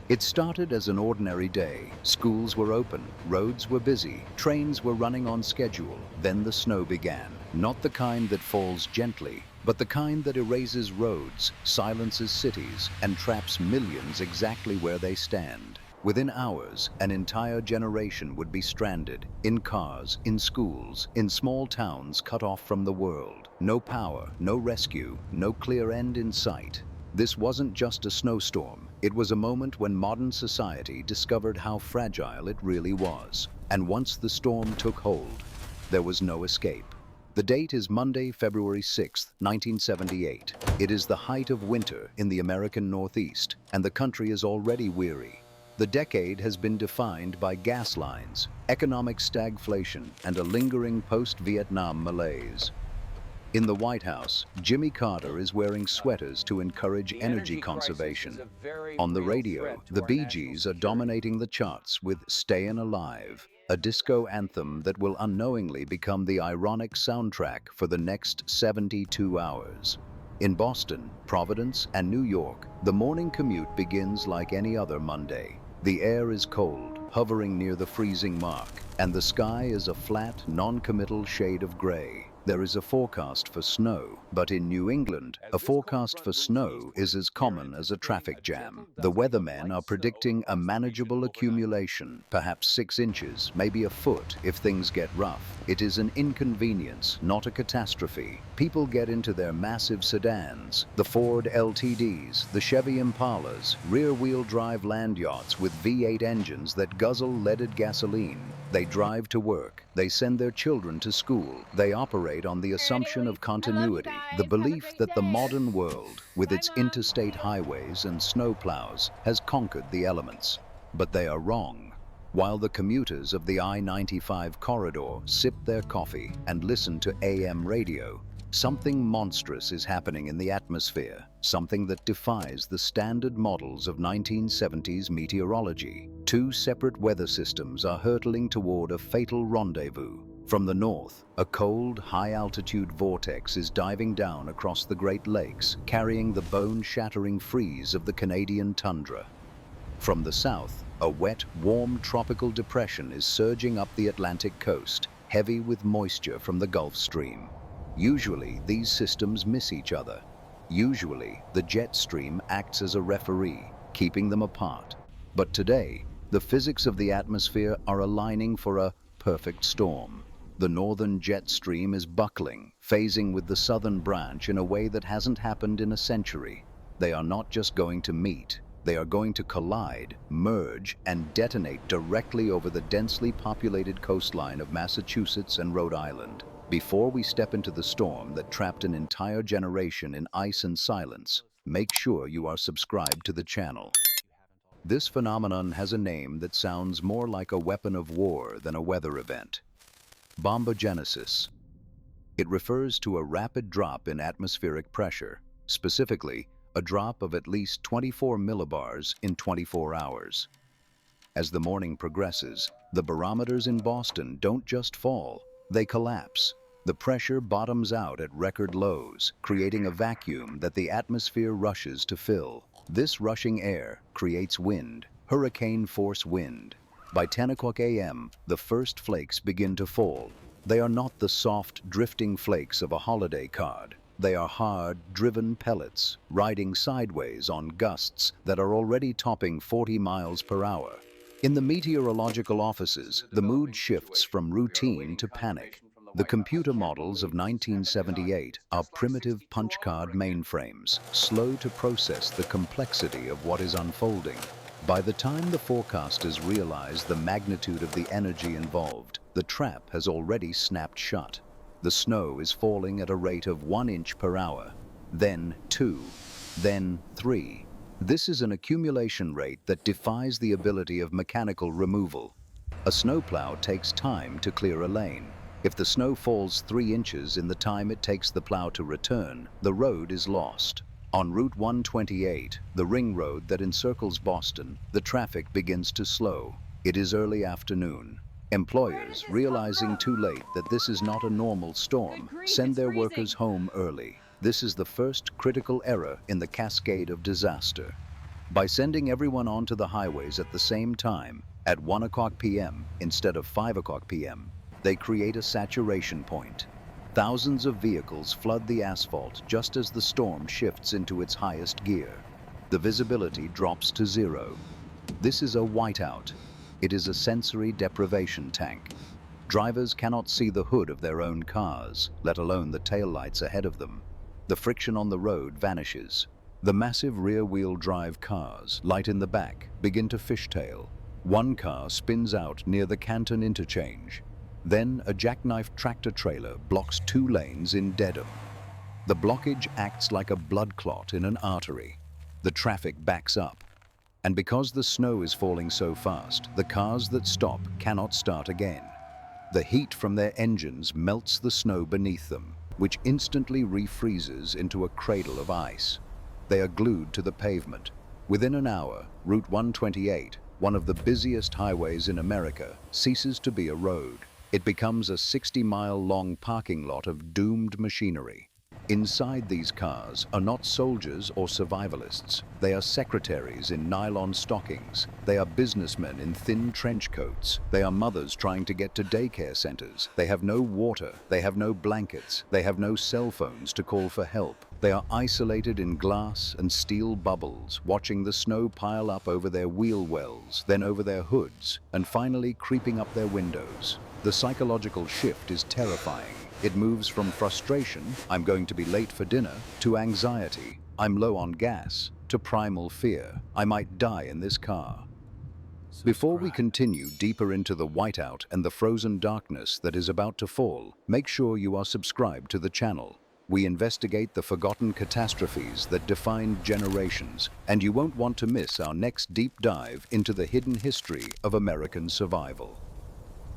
It started as an ordinary day. Schools were open, roads were busy, trains were running on schedule. Then the snow began. Not the kind that falls gently, but the kind that erases roads, silences cities, and traps millions exactly where they stand. Within hours, an entire generation would be stranded, in cars, in schools, in small towns cut off from the world. No power, no rescue, no clear end in sight. This wasn't just a snowstorm. It was a moment when modern society discovered how fragile it really was. And once the storm took hold, there was no escape. The date is Monday, February 6, 1978. It is the height of winter in the American Northeast, and the country is already weary. The decade has been defined by gas lines, economic stagflation, and a lingering post-Vietnam malaise. In the White House, Jimmy Carter is wearing sweaters to encourage energy conservation. On the radio, the Bee Gees are dominating the charts with "Stayin' Alive," a disco anthem that will unknowingly become the ironic soundtrack for the next 72 hours. In Boston, Providence, and New York, the morning commute begins like any other Monday. The air is cold, hovering near the freezing mark, and the sky is a flat, non-committal shade of gray. There is a forecast for snow, but in New England, a forecast for snow is as common as a traffic jam. The weathermen are predicting a manageable accumulation, perhaps 6 inches, maybe a foot if things get rough. It is an inconvenience, not a catastrophe. People get into their massive sedans, the Ford LTDs, the Chevy Impalas, rear-wheel drive land yachts with V8 engines that guzzle leaded gasoline. They drive to work. They send their children to school. They operate on the assumption of continuity, the belief that the modern world, with its interstate highways and snowplows, has conquered the elements. But they are wrong. While the commuters of the I-95 corridor sip their coffee and listen to AM radio, something monstrous is happening in the atmosphere, something that defies the standard models of 1970s meteorology. 2 separate weather systems are hurtling toward a fatal rendezvous. From the north, a cold, high-altitude vortex is diving down across the Great Lakes, carrying the bone-shattering freeze of the Canadian tundra. From the south, a wet, warm tropical depression is surging up the Atlantic coast, heavy with moisture from the Gulf Stream. Usually, these systems miss each other. Usually, the jet stream acts as a referee, keeping them apart. But today, the physics of the atmosphere are aligning for a perfect storm. The northern jet stream is buckling, phasing with the southern branch in a way that hasn't happened in a century. They are not just going to meet. They are going to collide, merge, and detonate directly over the densely populated coastline of Massachusetts and Rhode Island. Before we step into the storm that trapped an entire generation in ice and silence, make sure you are subscribed to the channel. This phenomenon has a name that sounds more like a weapon of war than a weather event: bombogenesis. It refers to a rapid drop in atmospheric pressure, specifically a drop of at least 24 millibars in 24 hours. As the morning progresses, the barometers in Boston don't just fall, they collapse. The pressure bottoms out at record lows, creating a vacuum that the atmosphere rushes to fill. This rushing air creates wind, hurricane-force wind. By 10 o'clock a.m., the first flakes begin to fall. They are not the soft, drifting flakes of a holiday card. They are hard, driven pellets, riding sideways on gusts that are already topping 40 miles per hour. In the meteorological offices, the mood shifts from routine to panic. The computer models of 1978 are primitive punch card mainframes, slow to process the complexity of what is unfolding. By the time the forecasters realize the magnitude of the energy involved, the trap has already snapped shut. The snow is falling at a rate of 1 inch per hour, then 2, then 3. This is an accumulation rate that defies the ability of mechanical removal. A snowplow takes time to clear a lane. If the snow falls 3 inches in the time it takes the plow to return, the road is lost. On Route 128, the ring road that encircles Boston, the traffic begins to slow. It is early afternoon. Employers, realizing too late that this is not a normal storm, send their workers home early. This is the first critical error in the cascade of disaster. By sending everyone onto the highways at the same time, at 1 p.m. instead of 5 p.m., they create a saturation point. Thousands of vehicles flood the asphalt just as the storm shifts into its highest gear. The visibility drops to zero. This is a whiteout. It is a sensory deprivation tank. Drivers cannot see the hood of their own cars, let alone the taillights ahead of them. The friction on the road vanishes. The massive rear-wheel drive cars, light in the back, begin to fishtail. One car spins out near the Canton interchange. Then a jackknife tractor-trailer blocks 2 lanes in Dedham. The blockage acts like a blood clot in an artery. The traffic backs up. And because the snow is falling so fast, the cars that stop cannot start again. The heat from their engines melts the snow beneath them, which instantly refreezes into a cradle of ice. They are glued to the pavement. Within an hour, Route 128, one of the busiest highways in America, ceases to be a road. It becomes a 60-mile-long parking lot of doomed machinery. Inside these cars are not soldiers or survivalists. They are secretaries in nylon stockings. They are businessmen in thin trench coats. They are mothers trying to get to daycare centers. They have no water. They have no blankets. They have no cell phones to call for help. They are isolated in glass and steel bubbles, watching the snow pile up over their wheel wells, then over their hoods, and finally creeping up their windows. The psychological shift is terrifying. It moves from frustration, I'm going to be late for dinner, to anxiety, I'm low on gas, to primal fear, I might die in this car. Before we continue deeper into the whiteout and the frozen darkness that is about to fall, make sure you are subscribed to the channel. We investigate the forgotten catastrophes that defined generations, and you won't want to miss our next deep dive into the hidden history of American survival.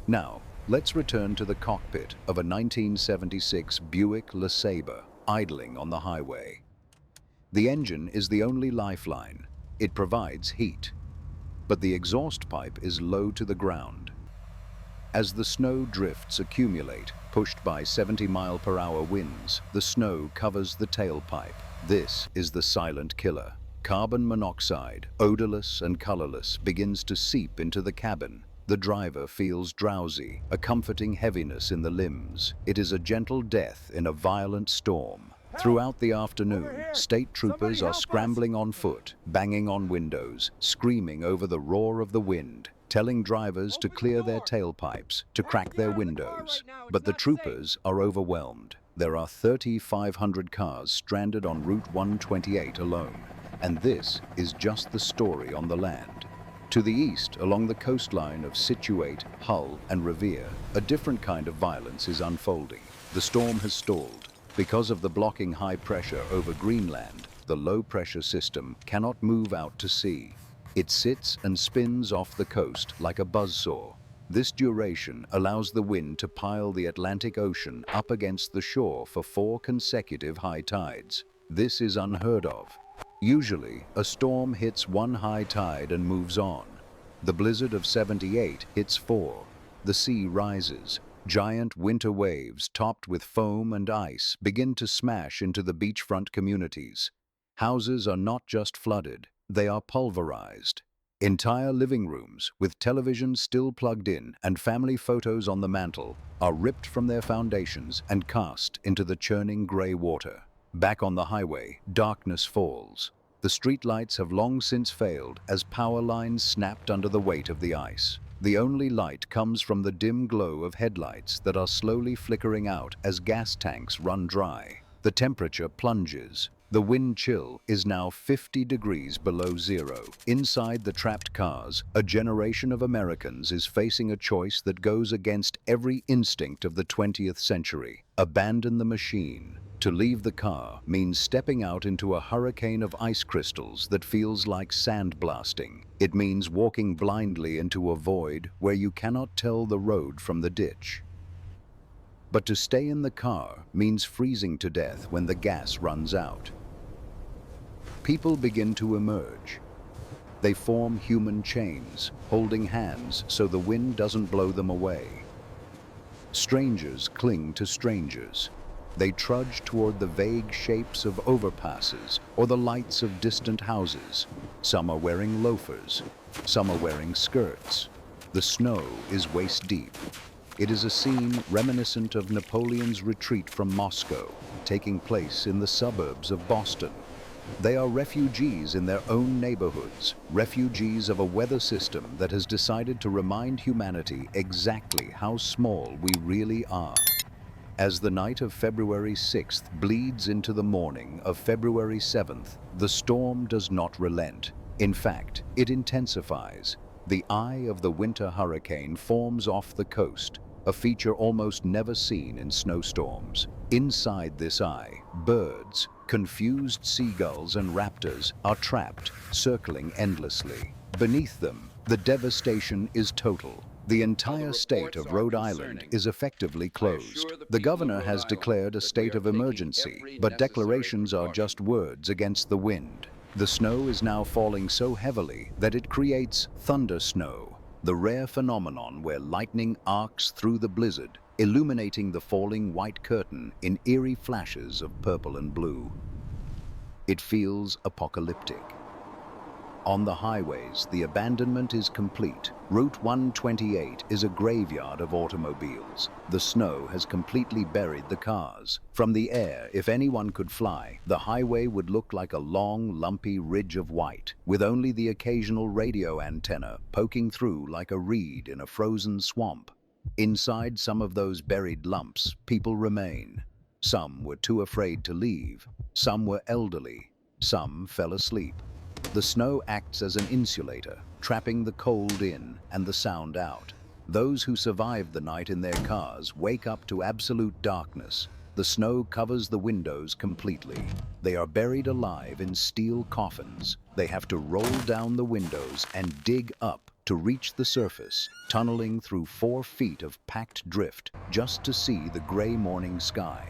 Now, let's return to the cockpit of a 1976 Buick LeSabre, idling on the highway. The engine is the only lifeline. It provides heat. But the exhaust pipe is low to the ground. As the snow drifts accumulate, pushed by 70-mile-per-hour winds, the snow covers the tailpipe. This is the silent killer. Carbon monoxide, odorless and colorless, begins to seep into the cabin. The driver feels drowsy, a comforting heaviness in the limbs. It is a gentle death in a violent storm. Throughout the afternoon, state troopers are scrambling on foot, banging on windows, screaming over the roar of the wind, telling drivers to clear their tailpipes, to crack their windows. But the troopers are overwhelmed. There are 3,500 cars stranded on Route 128 alone, and this is just the story on the land. To the east, along the coastline of Scituate, Hull, and Revere, a different kind of violence is unfolding. The storm has stalled. Because of the blocking high pressure over Greenland, the low-pressure system cannot move out to sea. It sits and spins off the coast like a buzzsaw. This duration allows the wind to pile the Atlantic Ocean up against the shore for 4 consecutive high tides. This is unheard of. Usually, a storm hits one high tide and moves on. The blizzard of '78 hits 4. The sea rises. Giant winter waves, topped with foam and ice, begin to smash into the beachfront communities. Houses are not just flooded, they are pulverized. Entire living rooms, with televisions still plugged in and family photos on the mantel, are ripped from their foundations and cast into the churning gray water. Back on the highway, darkness falls. The streetlights have long since failed as power lines snapped under the weight of the ice. The only light comes from the dim glow of headlights that are slowly flickering out as gas tanks run dry. The temperature plunges. The wind chill is now 50 degrees below zero. Inside the trapped cars, a generation of Americans is facing a choice that goes against every instinct of the 20th century. Abandon the machine. To leave the car means stepping out into a hurricane of ice crystals that feels like sandblasting. It means walking blindly into a void where you cannot tell the road from the ditch. But to stay in the car means freezing to death when the gas runs out. People begin to emerge. They form human chains, holding hands so the wind doesn't blow them away. Strangers cling to strangers. They trudge toward the vague shapes of overpasses or the lights of distant houses. Some are wearing loafers, some are wearing skirts. The snow is waist-deep. It is a scene reminiscent of Napoleon's retreat from Moscow, taking place in the suburbs of Boston. They are refugees in their own neighborhoods, refugees of a weather system that has decided to remind humanity exactly how small we really are. As the night of February 6th bleeds into the morning of February 7th, the storm does not relent. In fact, it intensifies. The eye of the winter hurricane forms off the coast, a feature almost never seen in snowstorms. Inside this eye, birds, confused seagulls and raptors are trapped, circling endlessly. Beneath them, the devastation is total. The entire state of Rhode Island is effectively closed. The governor has declared a state of emergency, but declarations are just words against the wind. The snow is now falling so heavily that it creates thunder snow, the rare phenomenon where lightning arcs through the blizzard, illuminating the falling white curtain in eerie flashes of purple and blue. It feels apocalyptic. On the highways, the abandonment is complete. Route 128 is a graveyard of automobiles. The snow has completely buried the cars. From the air, if anyone could fly, the highway would look like a long, lumpy ridge of white, with only the occasional radio antenna poking through like a reed in a frozen swamp. Inside some of those buried lumps, people remain. Some were too afraid to leave. Some were elderly. Some fell asleep. The snow acts as an insulator, trapping the cold in and the sound out. Those who survived the night in their cars wake up to absolute darkness. The snow covers the windows completely. They are buried alive in steel coffins. They have to roll down the windows and dig up to reach the surface, tunneling through 4 feet of packed drift just to see the gray morning sky.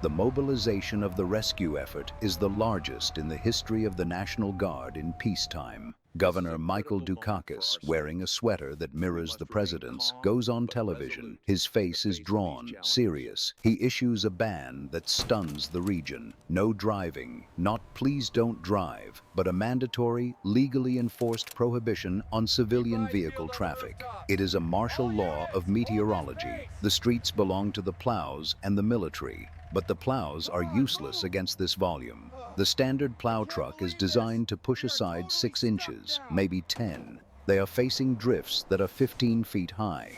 The mobilization of the rescue effort is the largest in the history of the National Guard in peacetime. Governor Michael Dukakis, wearing a sweater that mirrors the president's, goes on television. His face is drawn, serious. He issues a ban that stuns the region. No driving, not please don't drive, but a mandatory, legally enforced prohibition on civilian vehicle traffic. It is a martial law of meteorology. The streets belong to the plows and the military. But the plows are useless against this volume. The standard plow truck is designed to push aside 6 inches, maybe 10. They are facing drifts that are 15 feet high.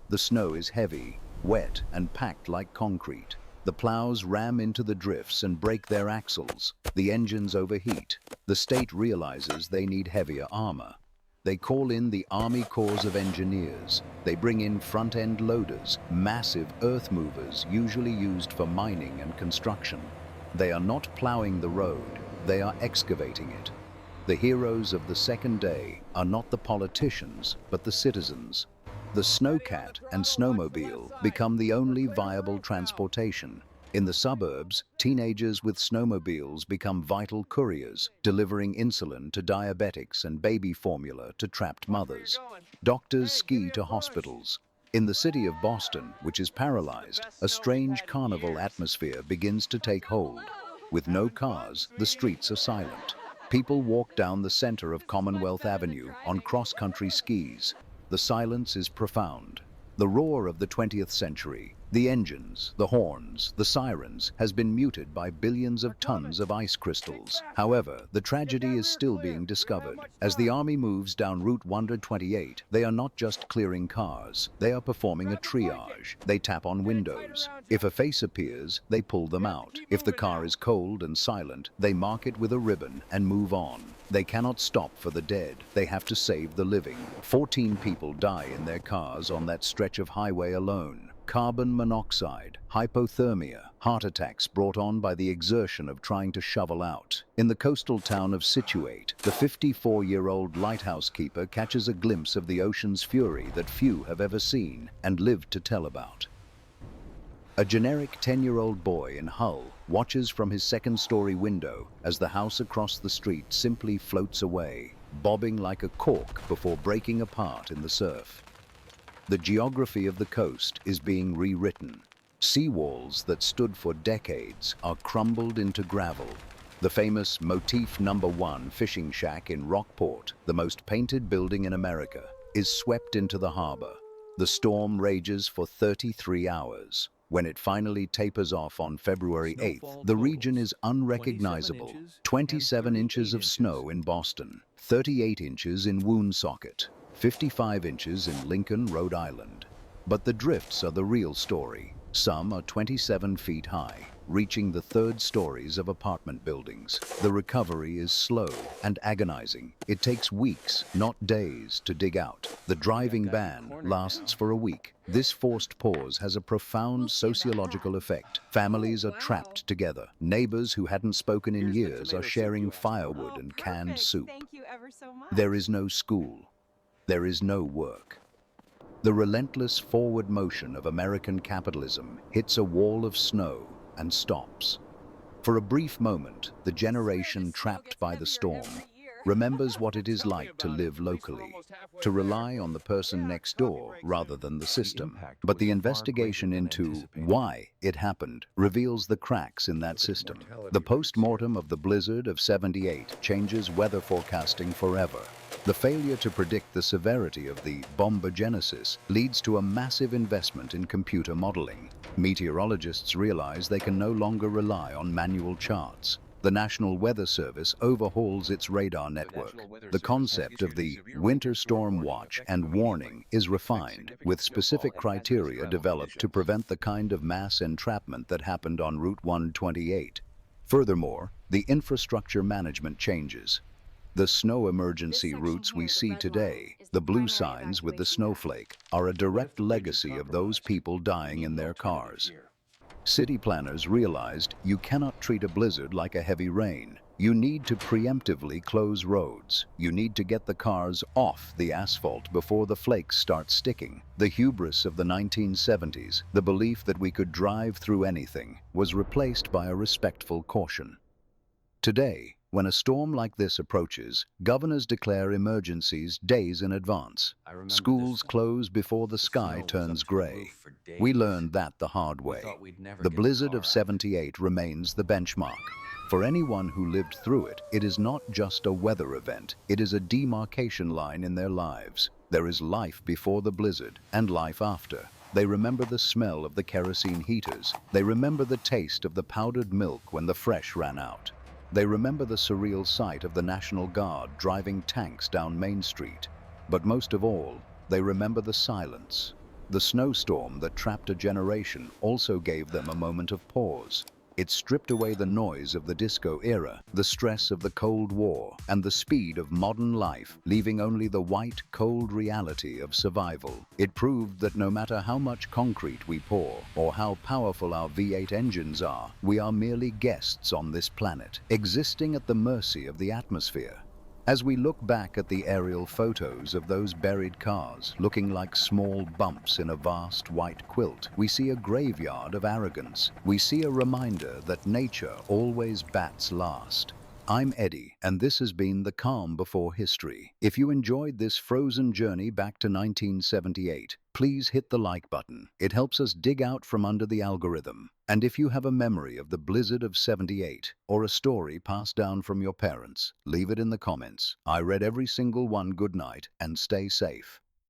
The snow is heavy, wet, and packed like concrete. The plows ram into the drifts and break their axles. The engines overheat. The state realizes they need heavier armor. They call in the Army Corps of Engineers. They bring in front-end loaders, massive earth movers usually used for mining and construction. They are not plowing the road, they are excavating it. The heroes of the second day are not the politicians, but the citizens. The snowcat and snowmobile become the only viable transportation. In the suburbs, teenagers with snowmobiles become vital couriers, delivering insulin to diabetics and baby formula to trapped mothers. Doctors ski to hospitals. In the city of Boston, which is paralyzed, a strange carnival atmosphere begins to take hold. With no cars, the streets are silent. People walk down the center of Commonwealth Avenue on cross-country skis. The silence is profound. The roar of the 20th century, the engines, the horns, the sirens, has been muted by billions of tons of ice crystals. However, the tragedy is still being discovered. As the army moves down Route 128, they are not just clearing cars. They are performing a triage. They tap on windows. If a face appears, they pull them out. If the car is cold and silent, they mark it with a ribbon and move on. They cannot stop for the dead. They have to save the living. 14 people die in their cars on that stretch of highway alone. Carbon monoxide, hypothermia, heart attacks brought on by the exertion of trying to shovel out. In the coastal town of Situate, the 54-year-old lighthouse keeper catches a glimpse of the ocean's fury that few have ever seen and lived to tell about. A generic 10-year-old boy in Hull watches from his second-story window as the house across the street simply floats away, bobbing like a cork before breaking apart in the surf. The geography of the coast is being rewritten. Seawalls that stood for decades are crumbled into gravel. The famous Motif #1 fishing shack in Rockport, the most painted building in America, is swept into the harbor. The storm rages for 33 hours. When it finally tapers off on February 8th, the region is unrecognizable. 27 inches of snow in Boston, 38 inches in Woonsocket, 55 inches in Lincoln, Rhode Island. But the drifts are the real story. Some are 27 feet high, reaching the third stories of apartment buildings. The recovery is slow and agonizing. It takes weeks, not days, to dig out. The driving ban lasts for a week. This forced pause has a profound sociological effect. Families are trapped together. Neighbors who hadn't spoken in years are sharing firewood and canned soup. Thank you ever so much. There is no school. There is no work. The relentless forward motion of American capitalism hits a wall of snow and stops. For a brief moment, the generation trapped by the storm remembers what it is like to live locally, to rely on the person next door rather than the system. But the investigation into why it happened reveals the cracks in that system. The post-mortem of the blizzard of '78 changes weather forecasting forever. The failure to predict the severity of the bombogenesis leads to a massive investment in computer modeling. Meteorologists realize they can no longer rely on manual charts. The National Weather Service overhauls its radar network. The concept of the winter storm watch and warning is refined, with specific criteria developed to prevent the kind of mass entrapment that happened on Route 128. Furthermore, the infrastructure management changes. The snow emergency routes we see today, the blue signs with the snowflake, are a direct legacy of those people dying in their cars. City planners realized you cannot treat a blizzard like a heavy rain. You need to preemptively close roads. You need to get the cars off the asphalt before the flakes start sticking. The hubris of the 1970s, the belief that we could drive through anything, was replaced by a respectful caution. Today, when a storm like this approaches, governors declare emergencies days in advance. Schools close before the sky turns gray. We learned that the hard way. The blizzard of '78 remains the benchmark. For anyone who lived through it, it is not just a weather event. It is a demarcation line in their lives. There is life before the blizzard and life after. They remember the smell of the kerosene heaters. They remember the taste of the powdered milk when the fresh ran out. They remember the surreal sight of the National Guard driving tanks down Main Street. But most of all, they remember the silence. The snowstorm that trapped a generation also gave them a moment of pause. It stripped away the noise of the disco era, the stress of the Cold War, and the speed of modern life, leaving only the white, cold reality of survival. It proved that no matter how much concrete we pour, or how powerful our V8 engines are, we are merely guests on this planet, existing at the mercy of the atmosphere. As we look back at the aerial photos of those buried cars, looking like small bumps in a vast white quilt, we see a graveyard of arrogance. We see a reminder that nature always bats last. I'm Eddie, and this has been The Calm Before History. If you enjoyed this frozen journey back to 1978, please hit the like button. It helps us dig out from under the algorithm. And if you have a memory of the blizzard of '78 or a story passed down from your parents, leave it in the comments. I read every single one. Good night and stay safe.